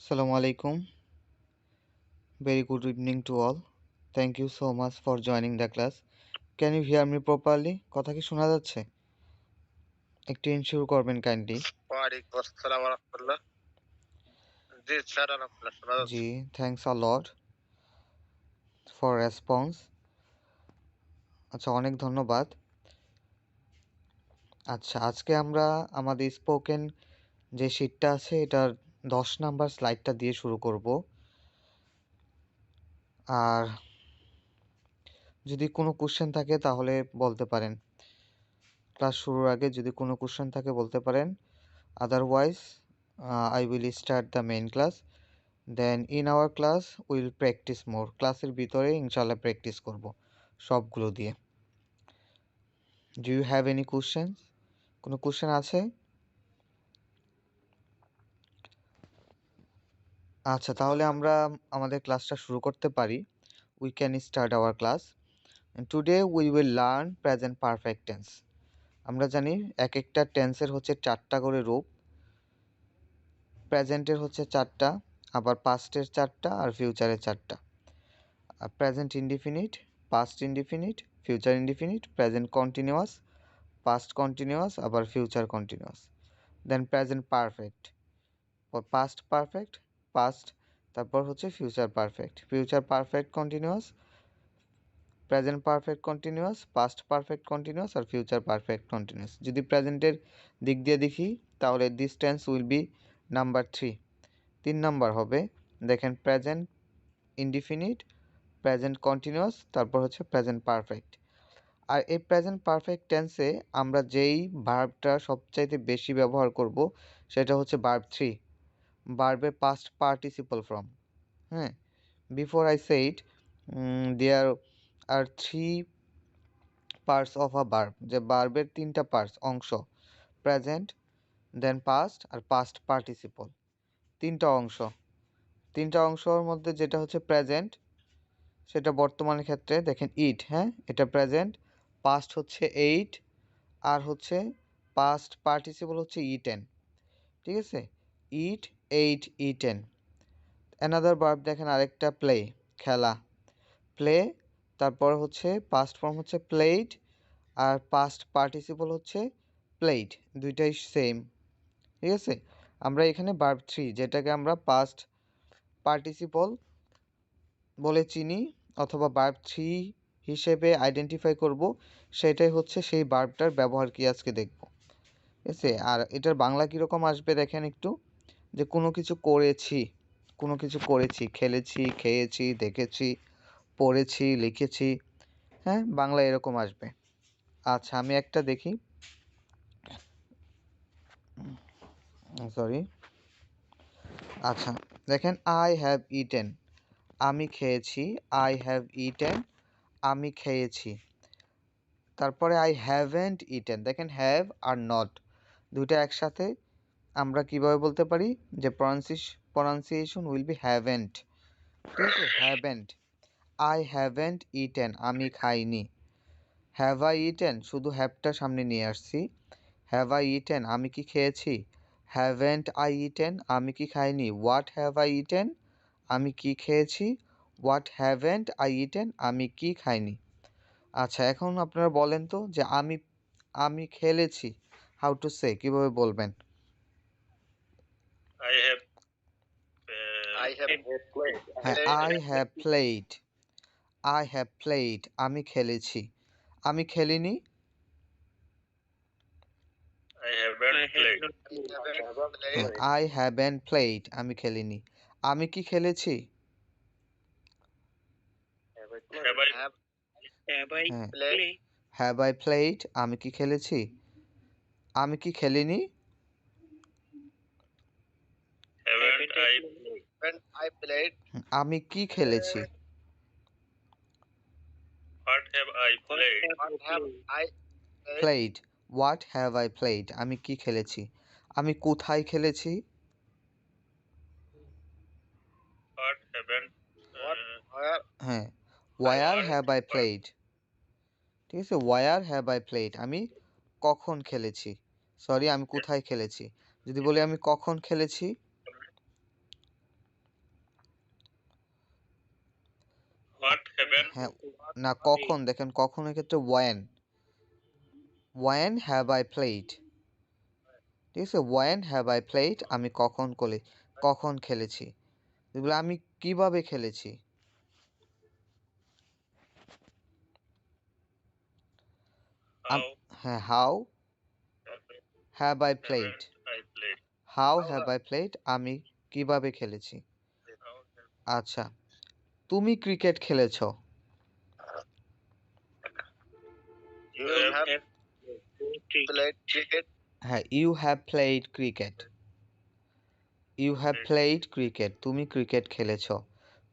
Assalamu alaikum. Very good evening to all. Thank you so much for joining the class. Can you hear me properly? কথা কি শোনা যাচ্ছে? একটু ensure করবেন kindly. ওয়ালাইকুম আসসালাম ওয়া রাহমাতুল্লাহ। জি স্যার, আলহামদুলিল্লাহ শোনা যাচ্ছে। জি, thanks a lot for response. আচ্ছা, অনেক ধন্যবাদ। আচ্ছা, আজকে আমরা আমাদের স্পোকেন যে শীটটা আছে এটার 10 নাম্বার স্লাইডটা দিয়ে শুরু করব। আর যদি কোনো কোশ্চেন থাকে তাহলে বলতে পারেন। ক্লাস শুরুর আগে যদি কোনো কোশ্চেন থাকে বলতে পারেন। Otherwise, I will start the main class. Then in our class we will practice more. ক্লাসের ভিতরে ইনশাআল্লাহ প্র্যাকটিস করব সবগুলো দিয়ে। Do you have any questions? কোনো কোশ্চেন আছে? আচ্ছা, তাহলে আমরা আমাদের ক্লাসটা শুরু করতে পারি। We can start our class. And today we will learn present perfect tense. আমরা জানি এক একটা টেন্সের হচ্ছে 4টা করে রূপ। প্রেজেন্টের হচ্ছে 4টা, আবার পাস্টের 4টা আর ফিউচারের 4টা। Present indefinite, past indefinite, future indefinite, present continuous, past continuous, আবার future continuous. Then present perfect, past perfect, past, তারপর হচ্ছে future perfect, future perfect continuous, present perfect continuous, past perfect continuous আর ফিউচার পারফেক্ট কন্টিনিউয়াস। যদি প্রেজেন্টের দিক দিয়ে দেখি তাহলে this tense will be number 3, 3 number হবে। দেখেন প্রেজেন্ট ইনডিফিনিট, প্রেজেন্ট কন্টিনিউয়াস, তারপর হচ্ছে প্রেজেন্ট পারফেক্ট। আর এই প্রেজেন্ট পারফেক্ট টেন্সে আমরা যেই ভার্বটা সবচাইতে বেশি ব্যবহার করব সেটা হচ্ছে ভার্ব 3, ভার্বের পাস্ট পার্টিসিপল ফর্ম। হ্যাঁ, before I said there are 3 parts of a verb, যে ভার্বের 3টা পার্টস অংশ, প্রেজেন্ট, দেন পাস্ট আর পাস্ট পার্টিসিপল। 3টা অংশ, 3টা অংশের মধ্যে যেটা হচ্ছে প্রেজেন্ট সেটা বর্তমানের ক্ষেত্রে দেখেন ইট, হ্যাঁ এটা প্রেজেন্ট, পাস্ট হচ্ছে এইট, আর হচ্ছে পাস্ট পার্টিসিপল হচ্ছে ইটেন। ঠিক আছে, ইট, এইট, ইটেন। অ্যানাদার ভার্ব দেখেন আরেকটা প্লে, খেলা, প্লে, তারপর হচ্ছে পাস্ট ফর্ম হচ্ছে প্লেড আর পাস্ট পার্টিসিপল হচ্ছে প্লেড, দুইটাই সেম। ঠিক আছে, আমরা এখানে ভার্ব 3 যেটাকে আমরা পাস্ট পার্টিসিপল বলে চিনি অথবা ভার্ব 3 হিসেবে আইডেন্টিফাই করব, সেটাই হচ্ছে সেই ভার্বটার ব্যবহার কি আজকে দেখব। ঠিক আছে, আর এটার বাংলা কীরকম আসবে দেখেন একটু, যে কোনো কিছু করেছি, কোনো কিছু করেছি, খেলেছি, খেয়েছি, দেখেছি, পড়েছি, লিখেছি, হ্যাঁ বাংলা এরকম আসবে। আচ্ছা, আমি একটা দেখি, সরি। আচ্ছা দেখেন, আই হ্যাভ ইটেন, আমি খেয়েছি, আই হ্যাভ ইটেন, আমি খেয়েছি। তারপরে আই হ্যাভেন্ট ইটেন, দেখেন হ্যাভ আর নট দুইটা একসাথে আমরা কিভাবে বলতে পারি, যে প্রনাউন্সিয়েশন উইল বি হ্যাভেন্ট। ঠিক আছে, হ্যাভেন্ট, আই হ্যাভেন্ট ইটেন, আমি খাইনি। হ্যাভ আই ইটেন, শুধু হ্যাভটা সামনে নিয়ে আসছি। হ্যাভ আই ইটেন, আমি কি খেয়েছি। হ্যাভেন্ট আই ইটেন, আমি কি খাইনি। হোয়াট হ্যাভ আই ইটেন, আমি কি খেয়েছি। হোয়াট হ্যাভেন্ট আই ইটেন, আমি কি খাইনি। আচ্ছা, এখন আপনারা বলেন তো যে আমি আমি খেলেছি, হাউ টু সে, কিভাবে বলবেন। I have played. হ্যাঁ, I have played, I have played, আমি খেলেছি। আমি খেলিনি, I haven't played. হ্যাঁ আই হ্যাভেন্ট প্লেড, আমি খেলিনি। আমি কি খেলেছি, Have I হ্যাঁ played? হ্যাভ আই প্লেড, আমি কি খেলেছি। আমি কি খেলিনি, Haven't I played? আমি কি খেলেছি। What have I played? Played, what have I played, আমি কি খেলেছি। আমি কোথায় খেলেছি, What haven't? Where? হ্যাঁ ওয়ার হ্যাভ আই প্লেড। ঠিক আছে, ওয়ার হ্যাভ আই প্লেড, আমি কখন খেলেছি, সরি আমি কোথায় খেলেছি। যদি বলি আমি কখন খেলেছি, What happened? হ্যাঁ না কখন দেখেন কখনের ক্ষেত্রে when have I played ঠিক আছে when have I played আমি কখন খেলেছি এগুলো আমি কিভাবে খেলেছি How হ্যাঁ how have I haven't played I played? how have I played আমি কিভাবে খেলেছি How আচ্ছা তুমি cricket খেলেছো you have played cricket? হ্যাঁ you have played cricket you have played cricket তুমি ক্রিকেট খেলেছো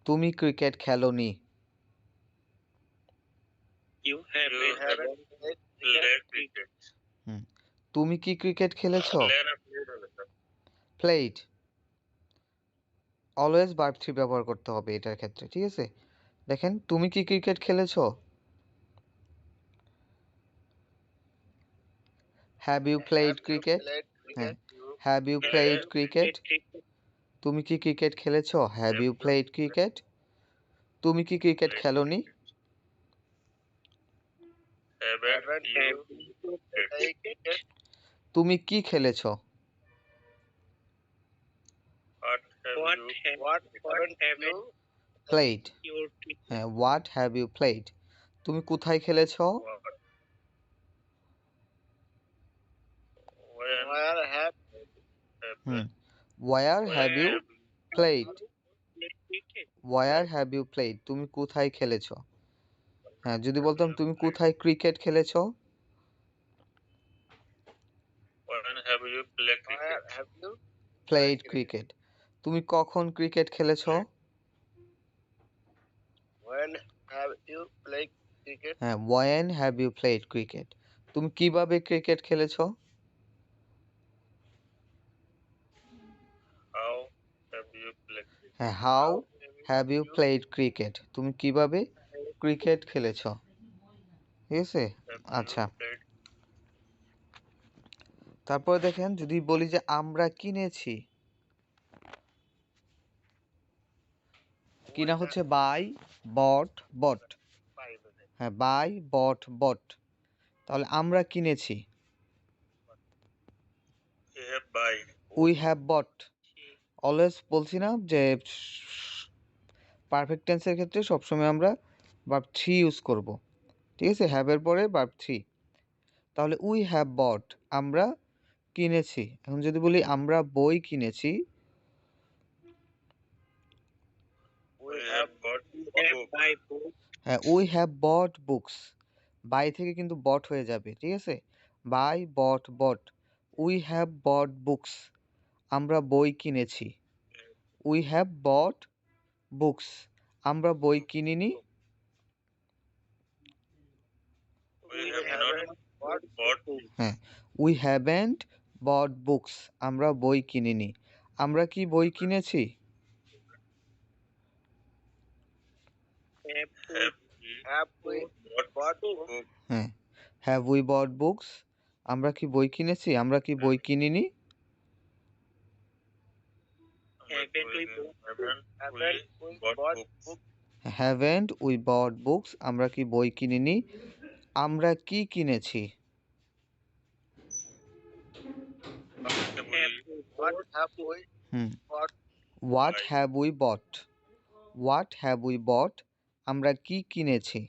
তুমি ক্রিকেট খেলোনি You haven't played cricket. তুমি কি ক্রিকেট খেলেছো প্লেড অলওয়েজ ভার্ব থ্রি ব্যবহার করতে হবে এটার ক্ষেত্রে ঠিক আছে দেখেন তুমি কি ক্রিকেট খেলেছো হ্যাভ ইউ প্লেড ক্রিকেট হ্যাঁ হ্যাভ ইউ প্লেড ক্রিকেট তুমি কি ক্রিকেট খেলেছো হ্যাভ ইউ প্লেড ক্রিকেট তুমি কি ক্রিকেট খেলোনি Haven't you played cricket? তুমি কি খেলেছো What haven't you প্লেড হ্যাঁ হোয়াট হ্যাভ ইউ প্লেড তুমি কোথায় খেলেছো where have where have you played where have you played তুমি কোথায় খেলেছো হ্যাঁ যদি বলতাম তুমি কোথায় ক্রিকেট খেলেছো when have you played cricket? Have you played cricket তুমি কখন ক্রিকেট খেলেছো when have you played cricket? হ্যাঁ when have you played cricket তুমি কিভাবে cricket খেলেছো How have you played cricket? হ্যাঁ how have you played cricket তুমি কিভাবে cricket খেলেছো ঠিক আছে আচ্ছা তারপরে দেখেন যদি বলি যে আমরা কিনেছি কিনা হচ্ছে বাই বট হ্যাঁ বাই বট তাহলে আমরা কিনেছি উই হ্যাভ বট অলওয়েজ বলছি না যে পারফেক্ট টেন্সের ক্ষেত্রে সবসময় আমরা ভার্ব থ্রি ইউজ করব ঠিক আছে হ্যাভের পরে ভার্ব থ্রি তাহলে উই হ্যাভ বট আমরা কিনেছি এখন যদি বলি আমরা বই কিনেছি হ্যাঁ we have bought books buy থেকে কিন্তু বট হয়ে যাবে ঠিক আছে buy bought we have bought books আমরা বই কিনেছি উই হ্যাভ বট বুকস আমরা বই কিনিনি হ্যাঁ উই হ্যাভেন্ট বট বুকস আমরা বই কিনিনি আমরা কি বই কিনেছি হ্যাঁ হ্যাভ উই বট বুকস আমরা কি বই কিনেছি আমরা কি বই কিনিনি হ্যাভেন্ট উই বট বুকস আমরা কি বই কিনিনি আমরা কি কিনেছি হোয়াট হ্যাভ উই বট আমরা কি কিনেছি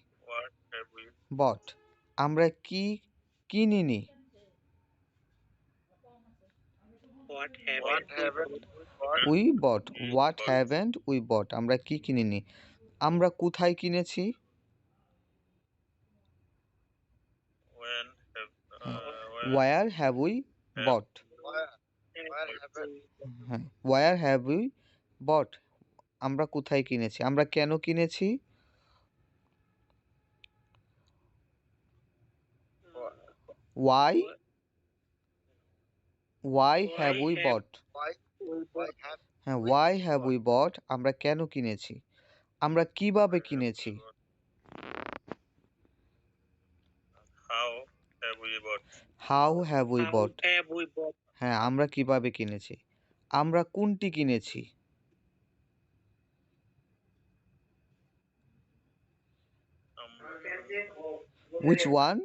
বট আমরা কি কিনিনি we bot what haven't we বট আমরা কি কিনিনি আমরা কোথায় কিনেছি ওয়ার হ্যাভ উই বট হ্যাঁ ওয়ার হ্যাভ উই বট আমরা কোথায় কিনেছি আমরা কেন কিনেছি ওয়াই হ্যাভ উই বট হ্যাঁ ওয়াই হ্যাভ উই বট আমরা কেন কিনেছি আমরা কিভাবে কিনেছি হাউ হ্যাভ উই বট হ্যাঁ আমরা কিভাবে কিনেছি আমরা কোনটি কিনেছি Which one?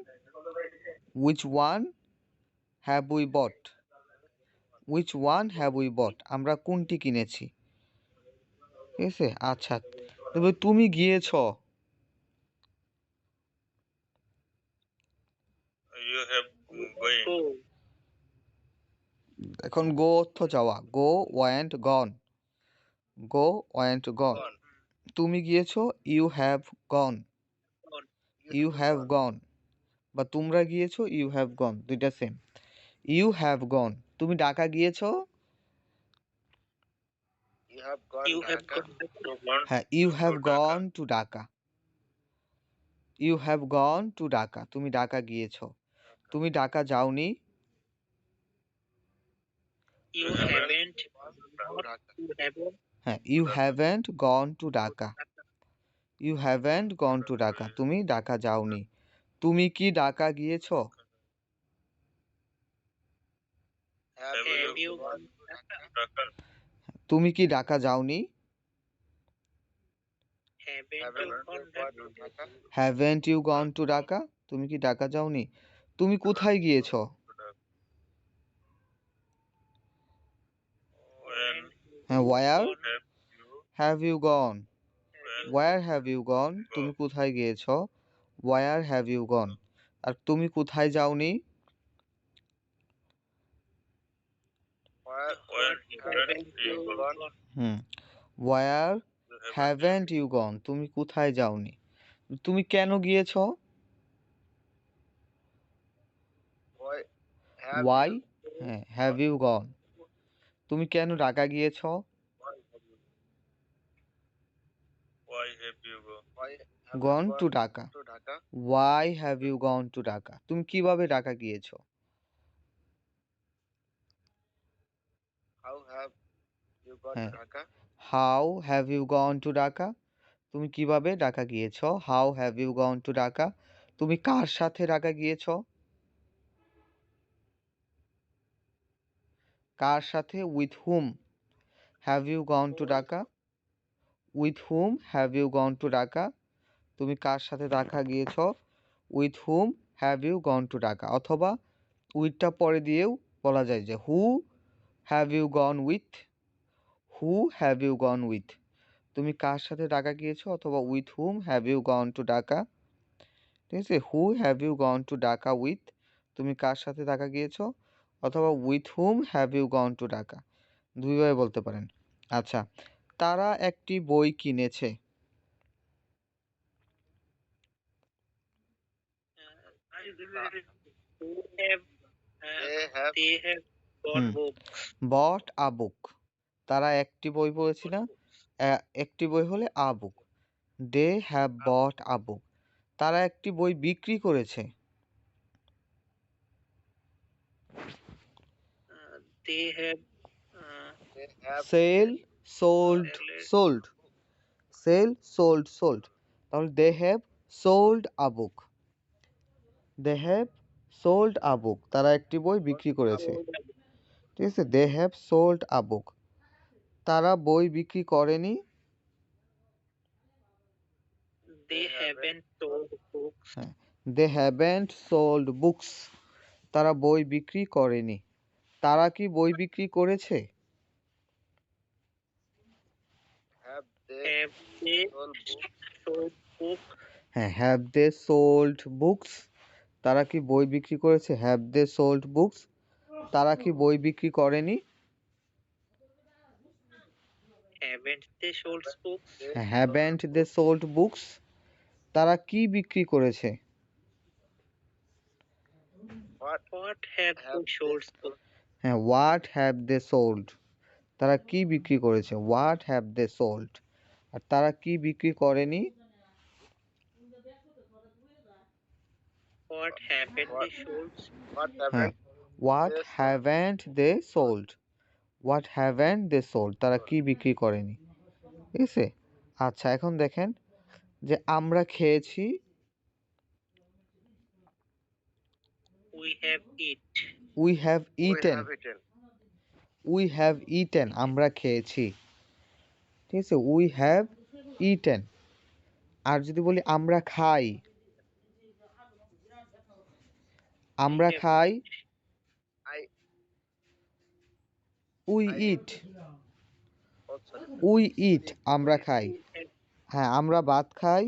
Which one have we bought? Which one have we bought? আমরা কোনটি কিনেছি? ঠিক আছে, আচ্ছা, তবে তুমি গিয়েছো। You have going. এখন গো অর্থ যাওয়া, go went gone, go went gone. Gone. তুমি গিয়েছো, you have gone, you have gone, বা তোমরা গিয়েছো, ইউ হ্যাভ গন, দুইটা সেম। ইউ হ্যাভ গন, তুমি ঢাকা গিয়েছো, You have gone. You have gone. হ্যাঁ, you have gone to Dhaka, you have gone to Dhaka, তুমি ঢাকা গিয়েছো। তুমি ঢাকা যাওনি, You haven't. হ্যাঁ, you haven't gone to Dhaka, you haven't gone to Dhaka, তুমি ঢাকা যাওনি। তুমি কি ঢাকা গিয়েছো? Have you gone to Dhaka? তুমি কি ঢাকা যাওনি? Haven't you gone to Dhaka, তুমি কি ঢাকা যাওনি? তুমি কোথায় গিয়েছো? হ্যাঁ, where have you gone, where have you gone, তুমি কোথায় গিয়েছো? Where have you gone. আর তুমি কোথায় যাওনি? ওয়ার হ্যাভেন্ট ইউ গন, তুমি কোথায় যাওনি? তুমি কেন গিয়েছো? ওয়াই, হ্যাঁ, হ্যাভ ইউ গন, তুমি কেন ঢাকা গিয়েছো? Why have you gone to Dhaka, to Dhaka? Why have you gone to Dhaka, তুমি কিভাবে ঢাকা গিয়েছো? How have you gone হ্যাঁ, to Dhaka? How have you gone to Dhaka, তুমি কিভাবে ঢাকা গিয়েছো? How have you gone to Dhaka, তুমি কার সাথে ঢাকা গিয়েছো? কার সাথে? With whom have you gone to Dhaka, with whom have you gone to Dhaka, তুমি কার সাথে ঢাকা গিয়েছো? With whom have you gone to Dhaka. অথবা উইথটা পরে দিয়েও বলা যায় যে who have you gone with, who have you gone with, তুমি কার সাথে ঢাকা গিয়েছো, অথবা with whom have you gone to Dhaka. ঠিক আছে, who have you gone to Dhaka with, তুমি কার সাথে ঢাকা গিয়েছো, অথবা with whom have you gone to Dhaka, দুইভাবে বলতে পারেন। আচ্ছা, তারা একটি বই কিনেছে। They have gone book. Bot a book, তারা একটি বই পড়েছি না, একটি বই হলে আ book. They have bought a book, তারা একটি বই বিক্রি করেছে। They have sell sold, sold, sell sold, sold, তাহলে they have sold a book, they have sold a book, তারা একটি বই বিক্রি করেছে। ঠিক আছে, দে হ্যাভ সোল্ড আ বুক। তারা বই বিক্রি করেনি। They haven't sold books. হ্যাঁ, দে হ্যাভেন্ট সোল্ড বুকস, তারা বই বিক্রি করেনি। তারা কি বই বিক্রি করেছে? Have they sold book? হ্যাঁ, হ্যাভ দে সোল্ড বুকস, তারা কি বই বিক্রি করেছে? Have they sold books. তারা কি বই বিক্রি করেনি? Haven't they sold books? Haven't they sold books, তারা কি বিক্রি করেছে? What have they sold books? হ্যাঁ, হোয়াট হ্যাভ দে সোল্ড, তারা কি বিক্রি করেছে? What have they sold. আর তারা কি বিক্রি করেনি? What haven't they sold? What হ্যাঁ, what haven't they sold, what haven't they sold, তারা কি বিক্রি করেনি। ঠিক আছে, আচ্ছা, এখন দেখেন যে আমরা খেয়েছি, We have eat. We have eaten, we have eaten, আমরা খেয়েছি। ঠিক আছে, উই হ্যাভ ইটেন, আর যদি বলি আমরা খাই, আমরা খাই, I we I it, oh sorry. We eat আমরা খাই। হ্যাঁ, আমরা ভাত খাই,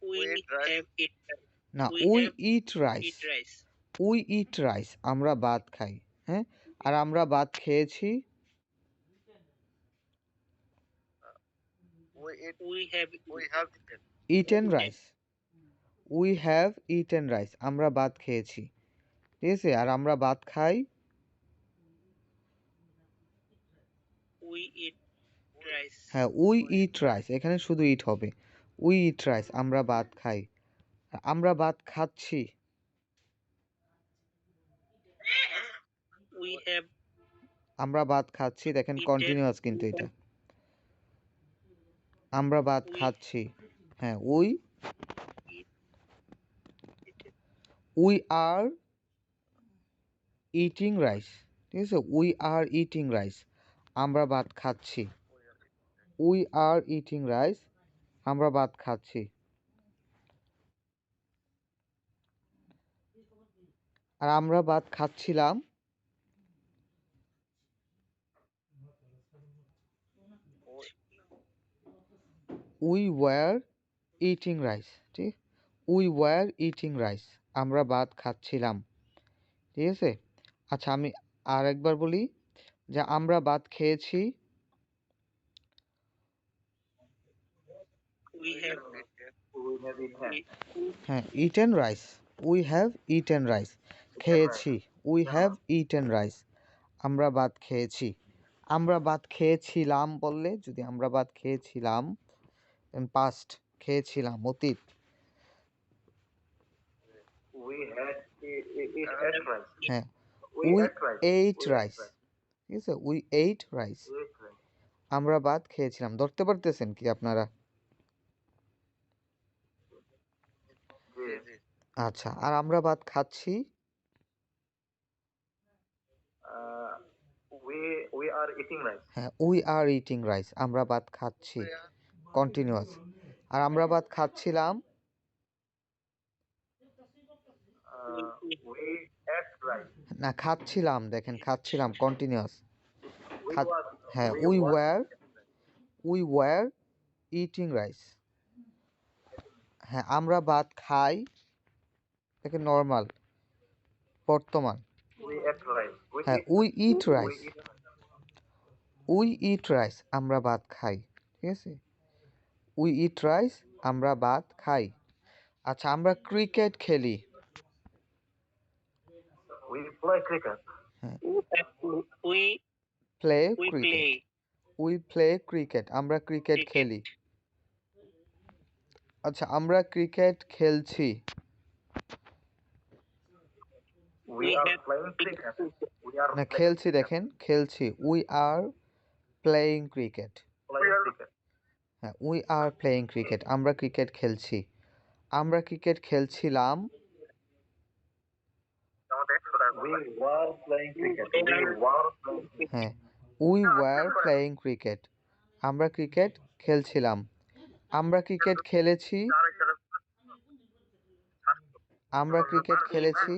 We eat rice. না we eat rice, we eat rice আমরা ভাত খাই। হ্যাঁ, আর আমরা ভাত খেয়েছি, We have eaten. Eaten rice, we have eaten rice আমরা ভাত খেয়েছি। ঠিক আছে, আর আমরা ভাত খাই, হ্যাঁ উই ইট রাইস, এখানে শুধু ইট হবে, উই ইট রাইস আমরা ভাত খাই। আমরা ভাত খাচ্ছি, আমরা ভাত খাচ্ছি, দেখেন কন্টিনিউয়াস কিন্তু এটা, আমরা ভাত খাচ্ছি। হ্যাঁ উই আর ইটিং রাইস, ঠিক আছে, উই আর ইটিং রাইস আমরা ভাত খাচ্ছি, উই আর ইটিং রাইস আমরা ভাত খাচ্ছি। আর আমরা ভাত খাচ্ছিলাম, উই ওয়ার ইটিং রাইস, ঠিক, উই ওয়ার ইটিং রাইস আমরা ভাত খাচ্ছিলাম। ঠিক আছে, আচ্ছা আমি আর একবার বলি যে আমরা ভাত খেয়েছি, হ্যাঁ eaten rice, we have eaten rice, খেয়েছি, উই হ্যাভ ইটেন রাইস আমরা ভাত খেয়েছি। আমরা ভাত খেয়েছিলাম বললে, যদি আমরা ভাত খেয়েছিলাম, পাস্ট, খেয়েছিলাম অতীত, হ্যাঁ উই এইট রাইস, ঠিক আছে, উই এইট রাইস আমরা ভাত খেয়েছিলাম। ধরতে পারতেছেন কি আপনারা? আচ্ছা, আর আমরা ভাত খাচ্ছি, হ্যাঁ উই আর ইটিং রাইস আমরা ভাত খাচ্ছি, কন্টিনিউয়াস। আর আমরা ভাত খাচ্ছিলাম, না খাচ্ছিলাম, দেখেন খাচ্ছিলাম কন্টিনিউয়াস, হ্যাঁ উই ওয়ার ইটিং রাইস, হ্যাঁ আমরা ভাত খাই, দেখেন নর্মাল বর্তমান, হ্যাঁ we eat rice, we eat rice আমরা ভাত খাই। ঠিক আছে, উই ইট রাইস আমরা ভাত খাই। আচ্ছা আমরা ক্রিকেট খেলি, হ্যাঁ play cricket, we play cricket আমরা ক্রিকেট খেলি। আচ্ছা আমরা ক্রিকেট খেলছি, না খেলছি, দেখেন খেলছি, উই আর প্লেয়িং ক্রিকেট, হ্যাঁ উই আর প্লেয়িং ক্রিকেট আমরা ক্রিকেট খেলছি। আমরা ক্রিকেট খেলছিলাম, হ্যাঁ উই ওয়ার প্লেয়িং ক্রিকেট আমরা ক্রিকেট খেলছিলাম। আমরা ক্রিকেট খেলেছি, আমরা ক্রিকেট খেলেছি,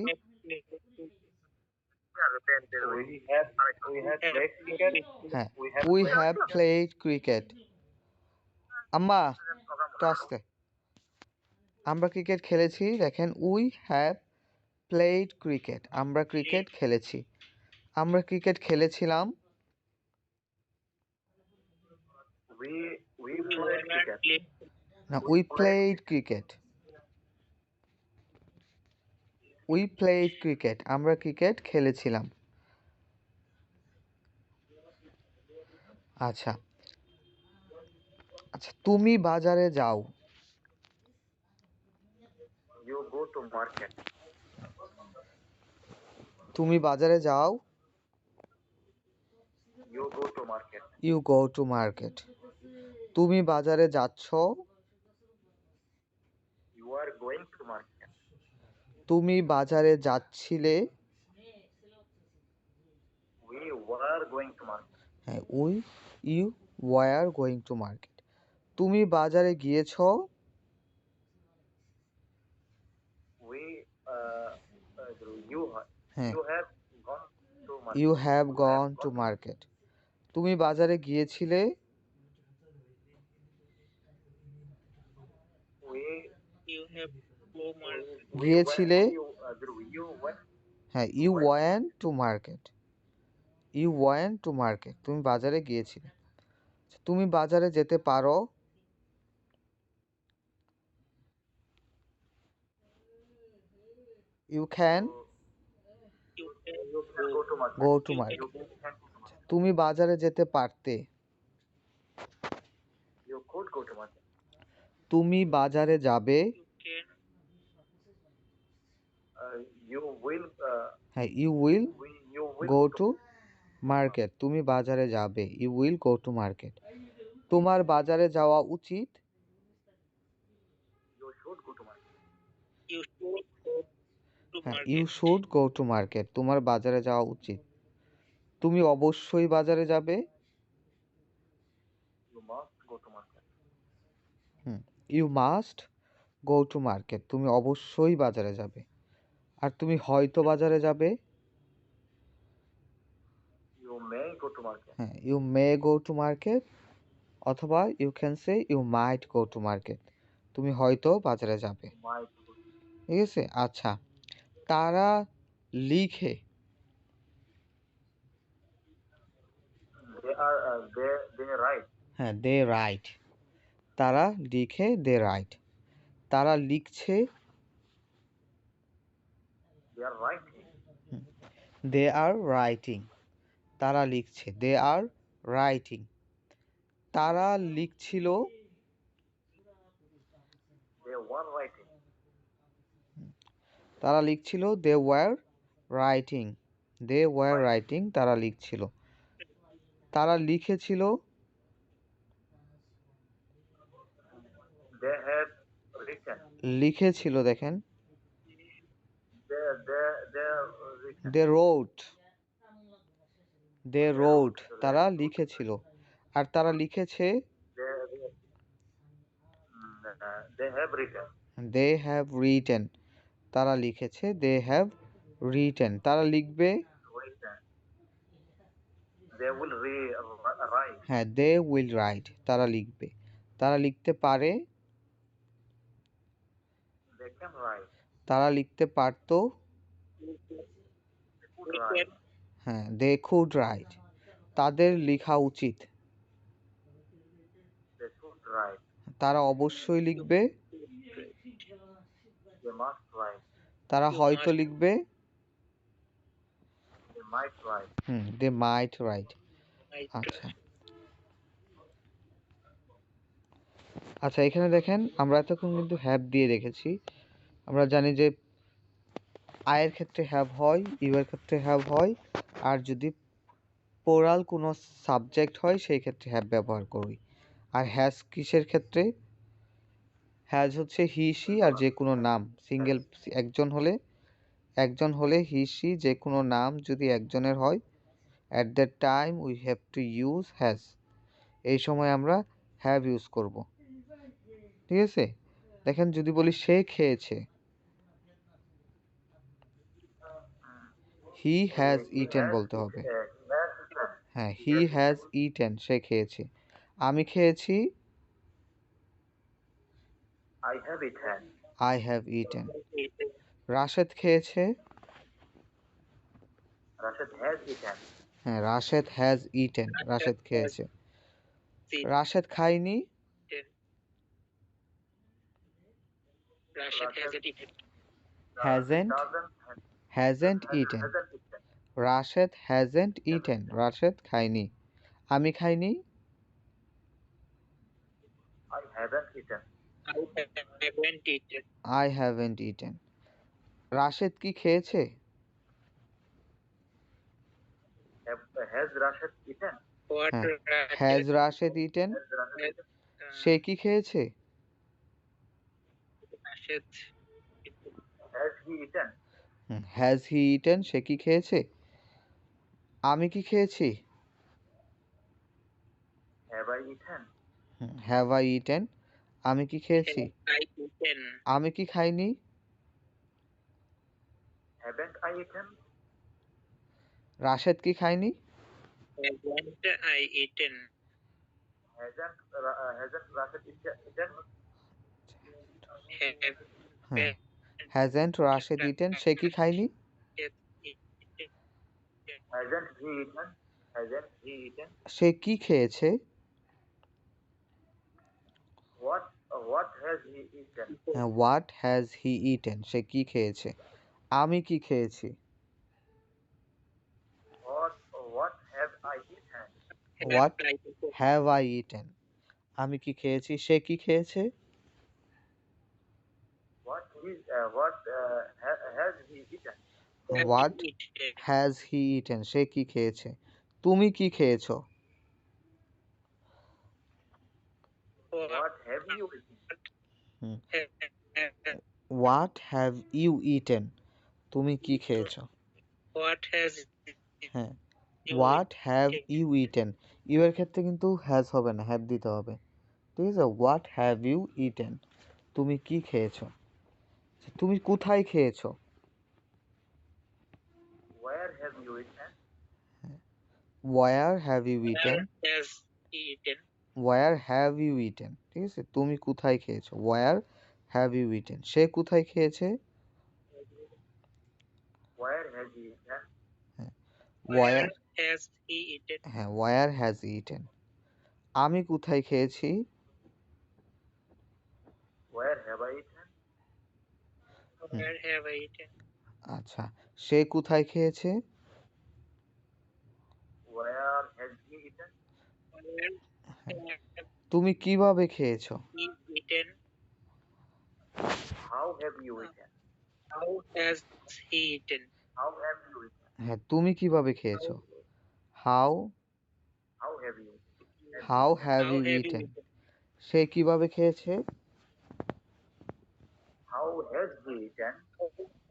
হ্যাঁ উই হ্যাভ প্লেড ক্রিকেট। আম্মা তো আসতে, আমরা ক্রিকেট খেলেছি, দেখেন উই হ্যাভ প্লেড ক্রিকেট আমরা ক্রিকেট খেলেছি। আমরা ক্রিকেট খেলেছিলাম, না we played cricket, we played cricket আমরা ক্রিকেট খেলেছিলাম। আচ্ছা আচ্ছা তুমি বাজারে যাও, তুমি বাজারে যাও, ইউ গো টু মার্কেট, তুমি বাজারে যাচ্ছ, তুমি বাজারে যাচ্ছিলে, হ্যাঁ you were going to market. তুমি বাজারে গিয়েছো? হ্যাঁ, you have gone to market. তুমি বাজারে গিয়েছিলে? গিয়েছিলে? হ্যাঁ, you went to market. You went to market, তুমি বাজারে গিয়েছিলে। তুমি বাজারে যেতে পারো? You can go to market. তুমি বাজারে যেতে পারতে? তুমি বাজারে যাবে? হ্যাঁ, you will go to market. তুমি বাজারে যাবে, you will go to market. তোমার বাজারে যাওয়া উচিত? হ্যাঁ, you should go to market. তোমার বাজারে যাওয়া উচিত। তুমি অবশ্যই বাজারে যাবে। You must go to market. তুমি অবশ্যই বাজারে যাবে। আর তুমি হয়তো বাজারে যাবে। হ্যাঁ, you may go to market, অথবা you can say you might go to market. তুমি হয়তো বাজারে যাবে। ঠিক আছে, আচ্ছা। তারা লিখে। হ্যাঁ, দে রাইট। তারা লিখে, দে রাইট। তারা লিখছে। They are writing. তারা লিখছে, দে আর রাইটিং। তারা লিখছিল। তারা লিখছিল, they were writing. They were writing, তারা লিখছিল। তারা লিখেছিল। লিখেছিল, দেখেন, দে রোট। দে রোট, তারা লিখেছিল। আর তারা লিখেছে, দে হ্যাভ রিটেন। তারা লিখেছে, দে হ্যাভ রিটেন। তারা লিখবে। হ্যাঁ, দে উইল রাইট। তারা লিখবে। তারা লিখতে পারে। তারা লিখতে পারতো। হ্যাঁ, দে কুড রাইট। তাদের লেখা উচিত। তারা অবশ্যই লিখবে। তারা হয়তো লিখবে। দে মাইট রাইট। আচ্ছা আচ্ছা, এখানে দেখেন, আমরা এতক্ষণ কিন্তু হ্যাভ দিয়ে রেখেছি। আমরা জানি যে আয়ের ক্ষেত্রে হ্যাভ হয়, ইউ এর ক্ষেত্রে হ্যাভ হয়, আর যদি পোরাল কোনো সাবজেক্ট হয় সেই ক্ষেত্রে হ্যাভ ব্যবহার করি। আর হ্যাজ কিসের ক্ষেত্রে? হ্যাজ হচ্ছে হি সি আর যে কোনো নাম, সিঙ্গেল একজন হলে হি সি, যে কোনো নাম যদি একজনের হয়, at that time we have to use has. এই সময় আমরা হ্যাভ ইউজ করব। ঠিক আছে, দেখেন, যদি বলি সে খেয়েছে, হি হ্যাজ ইটেন বলতে হবে। হ্যাঁ, হি হ্যাজ ইটেন, সে খেয়েছে। আমি খেয়েছি, আই হ্যাভ ইটেন। রাশেদ খেয়েছে। হ্যাঁ, রাশেদ হ্যাজ ইটেন, রাশেদ খেয়েছে। রাশেদ খায়নি। Hasn't eaten. Rashed hasn't eaten, Rashed খায়নি। আমি খাইনি। I haven't eaten. রাশেদ কি খেয়েছে? হ্যাঁ, হ্যাজ রাশেদ ইটেন। সে কি খেয়েছে? হ্যাজ হি ইটেন, সে কি খেয়েছে? আমি কি খেয়েছি? Have I eaten? Have I eaten, আমি কি খেয়েছি? I eaten? আমি কি খাইনি? Haven't I eaten? রাশেদ কি খায়নি? Haven't I eaten? Hasn't Rashid eaten? হ্যাঁ, Have হ্যাজেন্ট রাশেদ ইটেন, সে কি খায়নি? Hasn't he eaten? Hasn't he eaten? সে কি খেয়েছে? What has he eaten? হ্যাঁ, হোয়াট হ্যাজ হি ইটেন, সে কি খেয়েছে? আমি কি খেয়েছি? What have I eaten? What have I eaten, আমি কি খেয়েছি? সে কি খেয়েছে? Has he eaten? What has he eaten, সে কি খেয়েছে? তুমি কি খেয়েছো? What have you eaten? What have you eaten, তুমি কি খেয়েছো? What has হ্যাঁ, what have you eaten, you এর ক্ষেত্রে কিন্তু হ্যাজ হবে না, হ্যাভ দিতে হবে। ঠিক আছে, হোয়াট হ্যাভ ইউ ইটেন, তুমি কি খেয়েছো? তুমি কোথায় খেয়েছো? Where have you eaten? Where have you eaten, has eaten? Where have you eaten, ঠিক আছে, তুমি কোথায় খেয়েছো? ওয়ার হ্যাভ ইউ ইটেন, সে কোথায় খেয়েছে? Where has he eaten? Where, Has he eaten? হ্যাঁ, ওয়ার হ্যাজ ইটেন। আমি কোথায় খেয়েছি? Where have I eaten? Where have I eaten? আচ্ছা, সে কোথায় খেয়েছে? Where has he eaten? Where have তুমি কিভাবে খেয়েছো? he eaten? How have you eaten? How has he eaten? How have you eaten? হ্যাঁ, তুমি কিভাবে খেয়েছো? How How have you eaten? How have How you have you eaten, eaten? সে কিভাবে খেয়েছে? How has he eaten?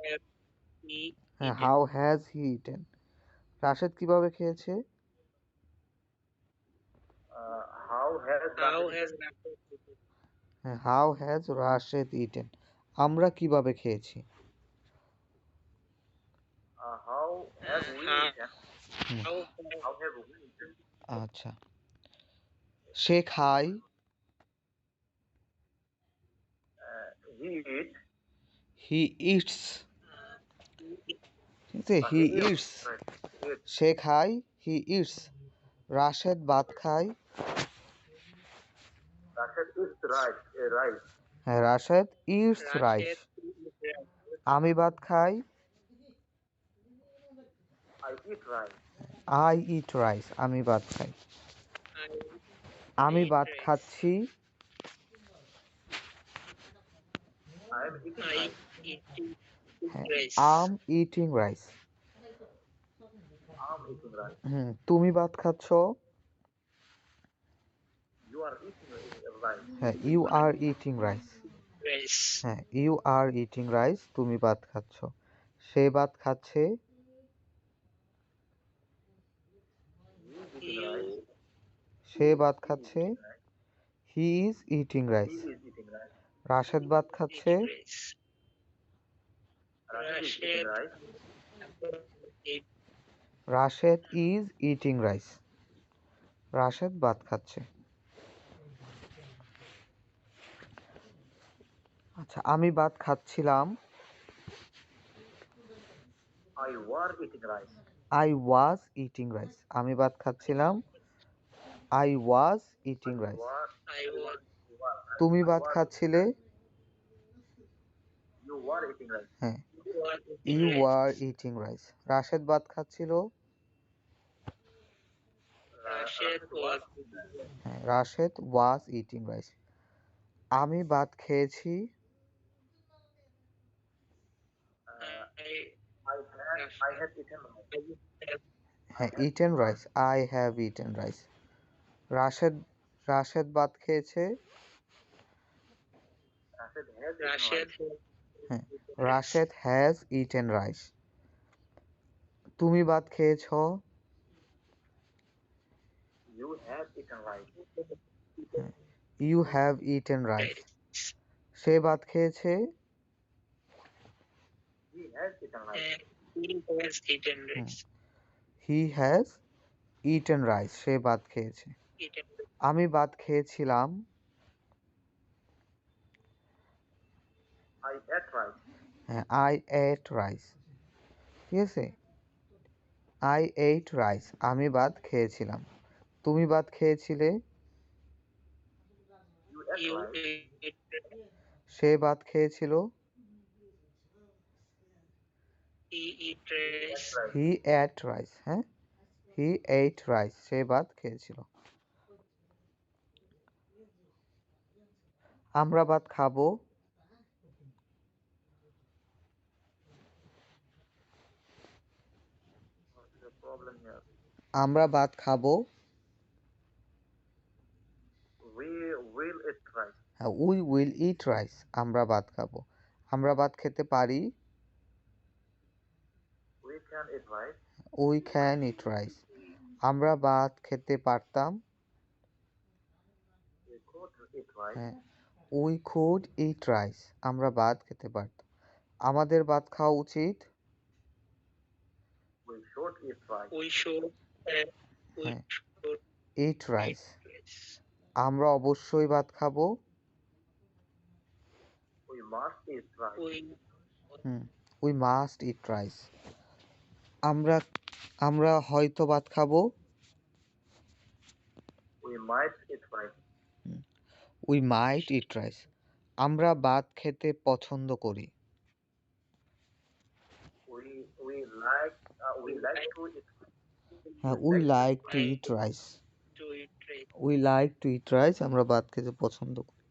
Have he হ্যাঁ, eaten? How has he eaten. Rashed কিভাবে খেয়েছে? How has How Rashid has eaten? Rashid eaten? হ্যাঁ, how has Rashed eaten. আমরা কিভাবে খেয়েছি? How have we How- eaten? How How have we eaten? আচ্ছা, সে খায়, He eat. He eats, he ঠিক আছে, হি ইটস, Right. Eat. সে খায়, হি ইটস। রাশেদ ভাত খায়, Rashid eats rice. Rice. হ্যাঁ, Rashed eats rice. Rashid eat আমি ভাত খাই, I eat rice. I eat rice, আমি ভাত খাই। আমি eat ভাত rice. খাচ্ছি, I am eating I rice. eating হ্যাঁ, rice. Am eating rice. I am eating rice. তুমি ভাত খাচ্ছ, You are eating rice. হ্যাঁ, you are eating rice. Rice. হ্যাঁ, ইউ আর ইটিং রাইস, তুমি ভাত খাচ্ছ। সে ভাত খাচ্ছে, He is eating You rice. সে ভাত খাচ্ছে, he is eating He rice. is eating rice. Rashed ভাত খাচ্ছে, eat rice. Rashid is eating Rashid rice. eat Rashed is eating rice, Rashed ভাত খাচ্ছে। আচ্ছা, আমি ভাত খাচ্ছিলাম, I was eating rice. I was eating rice, আমি ভাত খাচ্ছিলাম, I was eating rice. I was তুমি ভাত খাচ্ছিলে, You were eating rice. হ্যাঁ, was you eating were rice. Eating rice. Rashed ভাত খাচ্ছিল, Rashid was হ্যাঁ, রাশেদ ওয়াজ ইটিং রাইস। আমি ভাত খেয়েছি, I have eaten rice. হ্যাঁ, eaten rice, I have eaten rice. Rashed ভাত খেয়েছে, Rashid has eaten Rashid rice. হ্যাঁ, রাশেদ হ্যাজ ইটেন রাইস। তুমি ভাত খেয়েছ, You you have eaten rice. সে ভাত খেয়েছে। He has eaten rice. He has eaten rice. সে ভাত খেয়েছে। Eaten. আমি ভাত খেয়েছিলাম। হ্যাঁ, আই এট রাইস। ঠিক আছে, আই এইট রাইস। আমি ভাত খেয়েছিলাম। তুমি ভাত খেয়েছিলে। You ate. সে ভাত খেয়েছিল। He eat rice. He ate rice. হ্যাঁ, হি এইট রাইস। সে ভাত খেয়েছিল। আমরা ভাত খাবো। আমরা ভাত খাবো। হ্যাঁ, উই উইল ইট রাইস। আমরা ভাত খাবো। আমরা ভাত খেতে পারি। We can it rice. আমরা ভাত খেতে পারতাম। হ্যাঁ, উই কুড ইট রাইস। আমরা ভাত খেতে পারতাম। আমাদের ভাত খাওয়া উচিত। We should. We হ্যাঁ, should it rice. eat rice. আমরা অবশ্যই ভাত খাবো। We we must it rice. আমরা আমরা হয়তো ভাত খাবো। We might it rice. আমরা ভাত খেতে পছন্দ করি। হ্যাঁ, we like to eat rice. to eat rice. We like to eat rice. আমরা ভাত খেতে পছন্দ করি।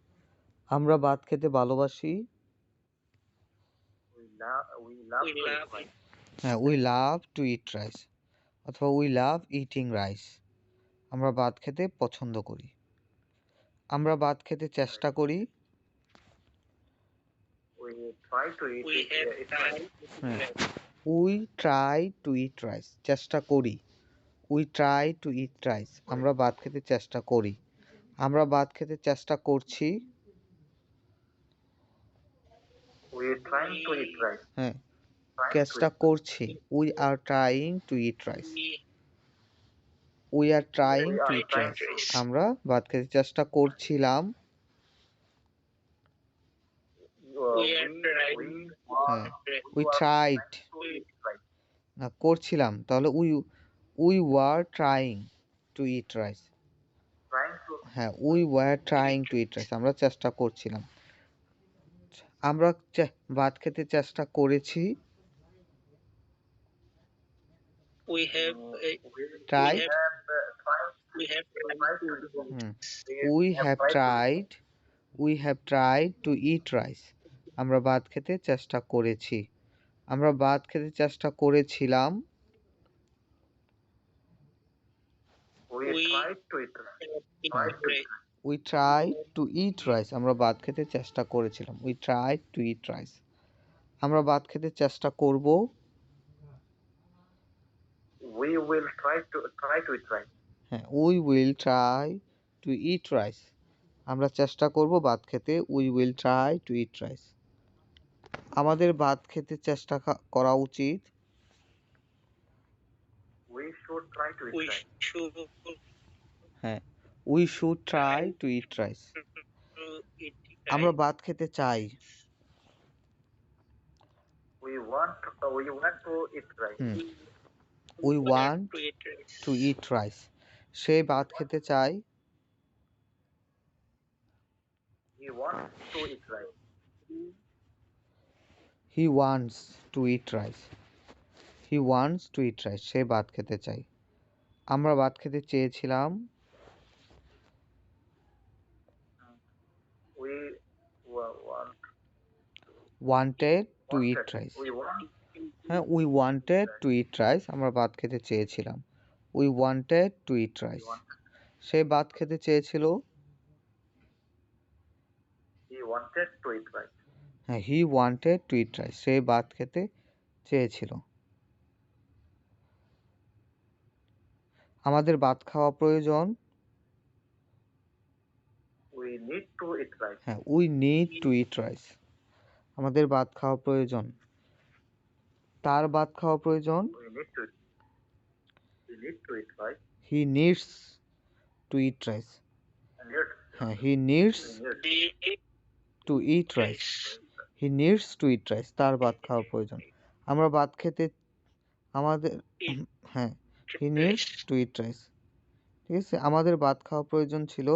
আমরা ভাত খেতে ভালোবাসি। We love it. হ্যাঁ, we love to eat rice অথবা উই লাভ ইটিং রাইস। আমরা ভাত খেতে পছন্দ করি। আমরা ভাত খেতে চেষ্টা করি। We have tried. হ্যাঁ, we try to eat rice. চেষ্টা করি। We try to eat rice. আমরা ভাত খেতে চেষ্টা করি। আমরা ভাত খেতে চেষ্টা করছি। হ্যাঁ, চেষ্টা করছি। We are trying to eat rice. We are trying to eat rice. আমরা ভাত খেতে চেষ্টা করছিলাম। We are trying. হ্যাঁ, উই ট্রাইড। না, করছিলাম, তাহলে we we were trying to eat rice. হ্যাঁ, we were trying to eat rice. আমরা চেষ্টা করছিলাম। আমরা ভাত খেতে চেষ্টা করেছি। We have. Try. We have tried to. We have tried. We have tried to eat rice. আমরা ভাত খেতে চেষ্টা করেছি। আমরা ভাত খেতে চেষ্টা করেছিলাম। We try to eat rice. আমরা ভাত খেতে চেষ্টা করেছিলাম। We try to eat rice. আমরা ভাত খেতে চেষ্টা করব। হ্যাঁ, we will try to eat rice. আমরা চেষ্টা করব ভাত খেতে। We will try to eat rice. আমাদের ভাত খেতে চেষ্টা করা উচিত। We should. হ্যাঁ, we should try to eat rice. Eat আমরা rice. ভাত খেতে চাই। We want To eat rice. To eat rice. সে ভাত খেতে চায়। He wants to eat rice. He wants to eat rice. সে ভাত খেতে চায়। আমরা ভাত খেতে চেয়েছিলাম। Wanted to eat rice. হ্যাঁ, we wanted to eat rice. আমরা ভাত খেতে চেয়েছিলাম। We wanted to eat rice. সে ভাত খেতে চেয়েছিল। হ্যাঁ, he wanted to eat rice. সে ভাত খেতে চেয়েছিল। আমাদের ভাত খাওয়া প্রয়োজন। হ্যাঁ, we need to eat rice. আমাদের ভাত খাওয়া প্রয়োজন। তার ভাত খাওয়া প্রয়োজন। He needs to eat rice. হ্যাঁ, he needs to eat rice. He needs to eat rice. তার ভাত খাওয়া প্রয়োজন। আমরা ভাত খেতে আমাদের হ্যাঁ, he needs to eat rice. ঠিক আছে, আমাদের ভাত খাওয়া প্রয়োজন ছিল।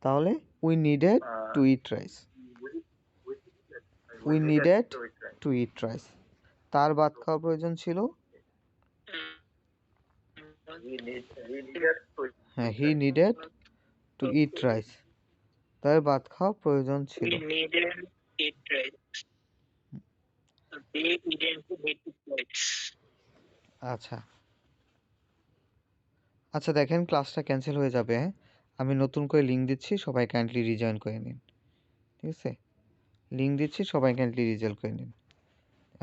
তাহলে we needed to eat rice. We needed to eat rice. তার ভাত খাওয়া প্রয়োজন ছিল। হ্যাঁ, he needed to eat rice. তার ভাত খাওয়া প্রয়োজন ছিল। We needed it right. They didn't need it right. আচ্ছা আচ্ছা, দেখেন ক্লাসটা ক্যান্সেল হয়ে যাবে। আমি নতুন করে লিঙ্ক দিচ্ছি, সবাই কাইন্ডলি রিজয়েন করে নিন। ঠিক আছে, লিঙ্ক দিচ্ছি, সবাই কাইন্ডলি রিজয়েন করে নিন।